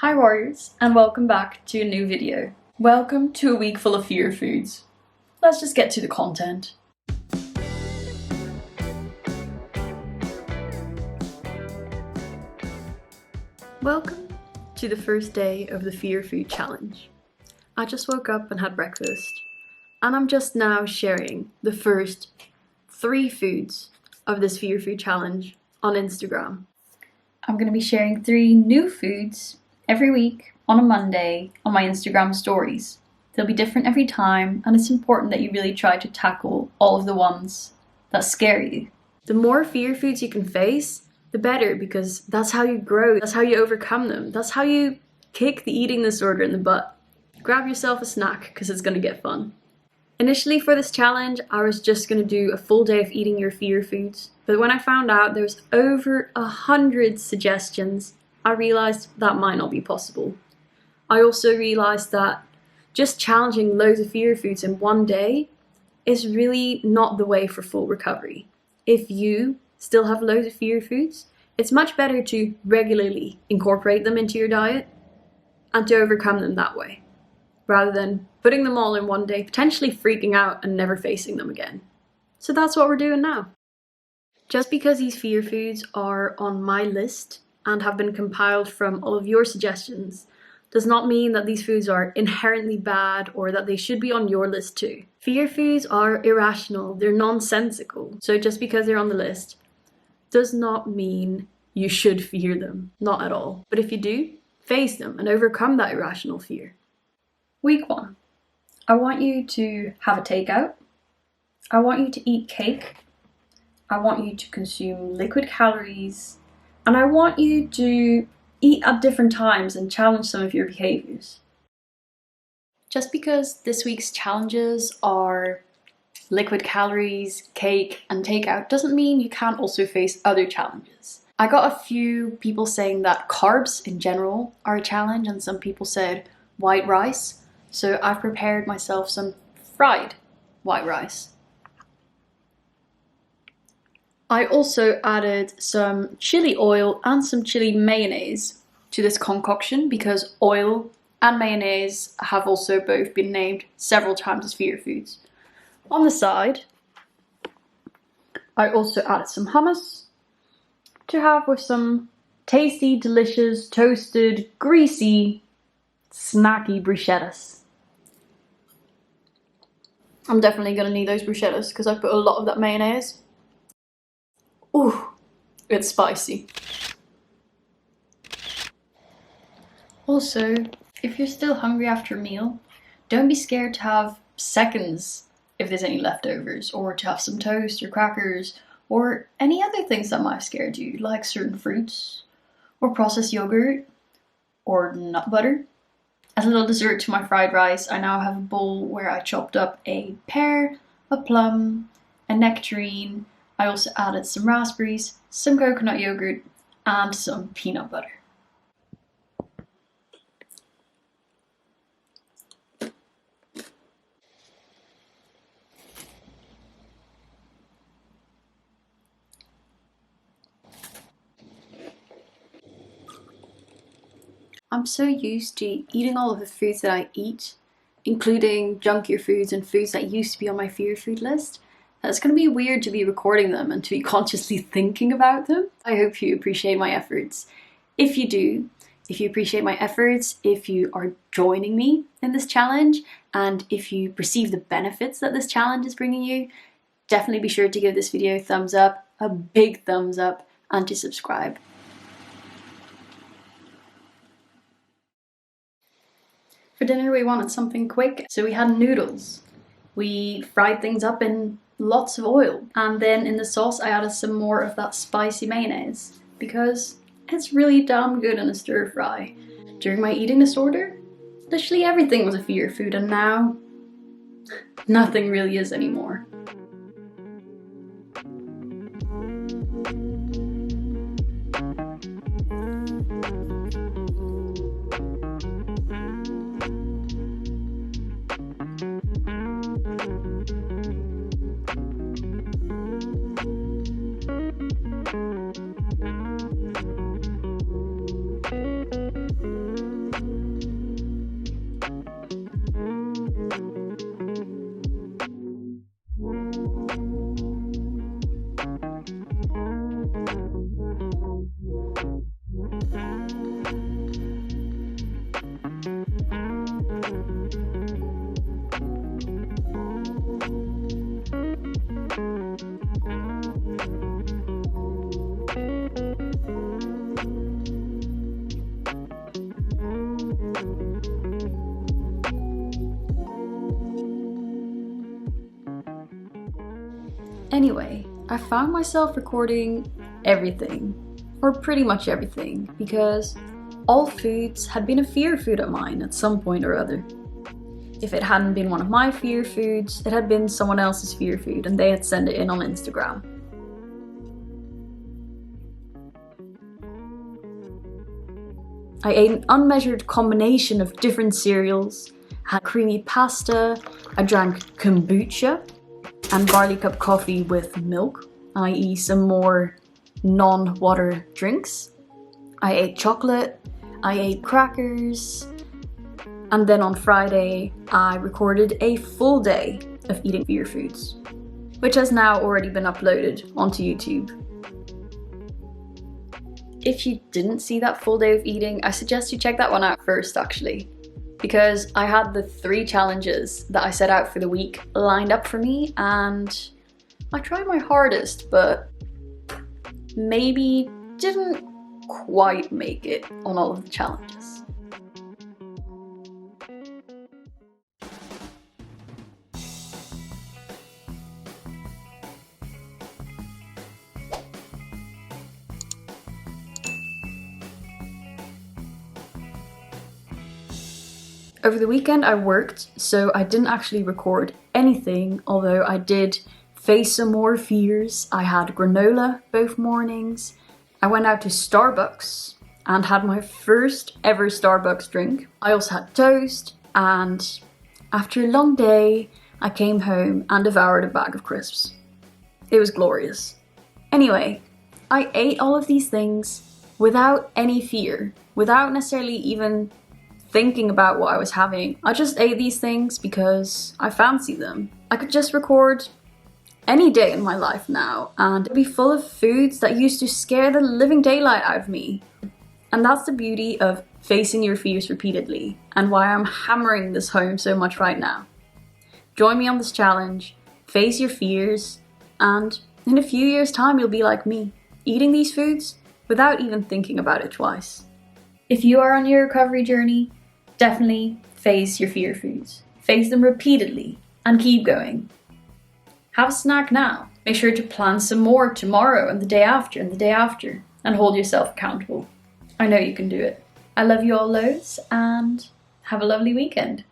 Hi warriors, and welcome back to a new video. Welcome to a week full of fear foods. Let's just get to the content. Welcome to the first day of the Fear Food Challenge. I just woke up and had breakfast, and I'm just now sharing the first 3 foods of this Fear Food Challenge on Instagram. I'm going to be sharing 3 new foods every week on a Monday on my Instagram stories. They'll be different every time, and it's important that you really try to tackle all of the ones that scare you. The more fear foods you can face, the better, because that's how you grow, that's how you overcome them, that's how you kick the eating disorder in the butt. Grab yourself a snack, because it's going to get fun. Initially for this challenge, I was just going to do a full day of eating your fear foods, but when I found out there's over 100 suggestions, I realised that might not be possible. I also realised that just challenging loads of fear foods in one day is really not the way for full recovery. If you still have loads of fear foods, it's much better to regularly incorporate them into your diet and to overcome them that way, rather than putting them all in one day, potentially freaking out and never facing them again. So that's what we're doing now. Just because these fear foods are on my list and have been compiled from all of your suggestions does not mean that these foods are inherently bad or that they should be on your list too. Fear foods are irrational, they're nonsensical. So just because they're on the list does not mean you should fear them, not at all. But if you do, face them and overcome that irrational fear. Week 1. I want you to have a takeout. I want you to eat cake. I want you to consume liquid calories. And I want you to eat at different times and challenge some of your behaviors. Just because this week's challenges are liquid calories, cake, and takeout doesn't mean you can't also face other challenges. I got a few people saying that carbs in general are a challenge, and some people said white rice. So I've prepared myself some fried white rice. I also added some chili oil and some chili mayonnaise to this concoction because oil and mayonnaise have also both been named several times as fear foods. On the side, I also added some hummus to have with some tasty, delicious, toasted, greasy, snacky bruschettas. I'm definitely going to need those bruschettas because I put a lot of that mayonnaise. Ooh, it's spicy. Also, if you're still hungry after a meal, don't be scared to have seconds if there's any leftovers, or to have some toast or crackers, or any other things that might have scared you, like certain fruits, or processed yogurt, or nut butter. As a little dessert to my fried rice, I now have a bowl where I chopped up a pear, a plum, a nectarine. I also added some raspberries, some coconut yogurt, and some peanut butter. I'm so used to eating all of the foods that I eat, including junkier foods and foods that used to be on my fear food list, that it's going to be weird to be recording them and to be consciously thinking about them. I hope you appreciate my efforts. If you do, if you appreciate my efforts, if you are joining me in this challenge, and if you perceive the benefits that this challenge is bringing you, definitely be sure to give this video a thumbs up, a big thumbs up, and to subscribe. For dinner we wanted something quick, so we had noodles. We fried things up in lots of oil, and then in the sauce I added some more of that spicy mayonnaise because it's really damn good in a stir fry. During my eating disorder, literally everything was a fear food, and now nothing really is anymore. Anyway, I found myself recording everything, or pretty much everything, because all foods had been a fear food of mine at some point or other. If it hadn't been one of my fear foods, it had been someone else's fear food and they had sent it in on Instagram. I ate an unmeasured combination of different cereals, had creamy pasta, I drank kombucha and barley cup coffee with milk, i.e. some more non-water drinks. I ate chocolate, I ate crackers, and then on Friday I recorded a full day of eating fear foods, which has now already been uploaded onto YouTube. If you didn't see that full day of eating, I suggest you check that one out first actually, because I had the 3 challenges that I set out for the week lined up for me and I tried my hardest, but maybe didn't quite make it on all of the challenges. Over the weekend I worked, so I didn't actually record anything, although I did face some more fears. I had granola both mornings. I went out to Starbucks and had my first ever Starbucks drink. I also had toast, and after a long day, I came home and devoured a bag of crisps. It was glorious. Anyway, I ate all of these things without any fear, without necessarily even thinking about what I was having. I just ate these things because I fancy them. I could just record any day in my life now and it'd be full of foods that used to scare the living daylight out of me. And that's the beauty of facing your fears repeatedly and why I'm hammering this home so much right now. Join me on this challenge, face your fears, and in a few years' time you'll be like me, eating these foods without even thinking about it twice. If you are on your recovery journey, definitely face your fear foods. Face them repeatedly and keep going. Have a snack now. Make sure to plan some more tomorrow and the day after and the day after, and hold yourself accountable. I know you can do it. I love you all loads and have a lovely weekend.